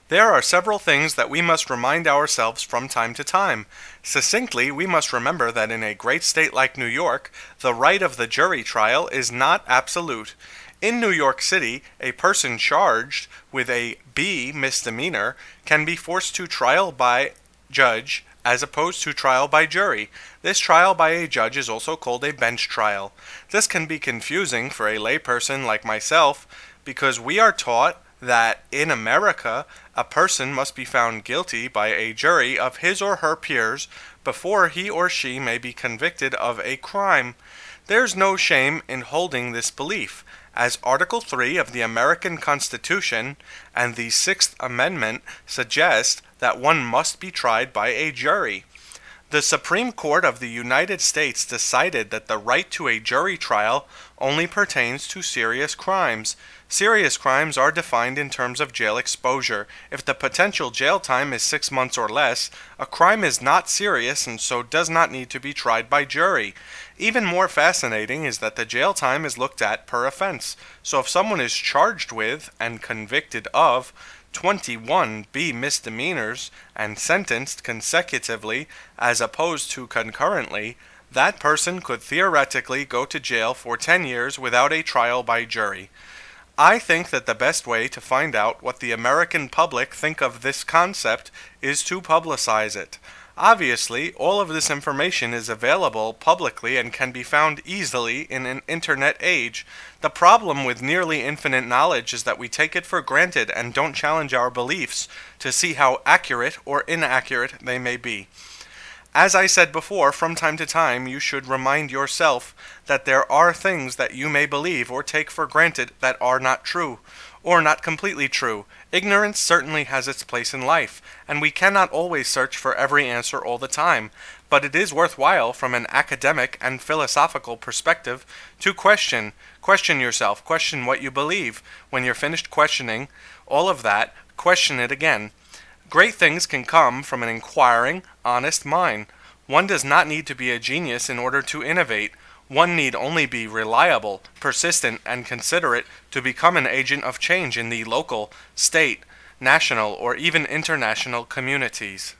There are several things that we must remind ourselves from time to time. Succinctly, we must remember that in a great state like New York, the right of the jury trial is not absolute. In New York City, a person charged with a B misdemeanor can be forced to trial by judge as opposed to trial by jury. This trial by a judge is also called a bench trial. This can be confusing for a layperson like myself because we are taught that in America, a person must be found guilty by a jury of his or her peers before he or she may be convicted of a crime. There's no shame in holding this belief, as Article 3 of the American Constitution and the Sixth Amendment suggest that one must be tried by a jury. The Supreme Court of the United States decided that the right to a jury trial only pertains to serious crimes. Serious crimes are defined in terms of jail exposure. If the potential jail time is 6 months or less, a crime is not serious and so does not need to be tried by jury. Even more fascinating is that the jail time is looked at per offense. So if someone is charged with and convicted of 21 B misdemeanors and sentenced consecutively as opposed to concurrently, that person could theoretically go to jail for 10 years without a trial by jury. I think that the best way to find out what the American public think of this concept is to publicize it. Obviously, all of this information is available publicly and can be found easily in an internet age. The problem with nearly infinite knowledge is that we take it for granted and don't challenge our beliefs to see how accurate or inaccurate they may be. As I said before, from time to time you should remind yourself that there are things that you may believe or take for granted that are not true, or not completely true. Ignorance certainly has its place in life, and we cannot always search for every answer all the time, but it is worthwhile from an academic and philosophical perspective to question yourself, question what you believe. When you're finished questioning all of that, question it again. Great things can come from an inquiring, honest mind. One does not need to be a genius in order to innovate. One need only be reliable, persistent, and considerate to become an agent of change in the local, state, national, or even international communities.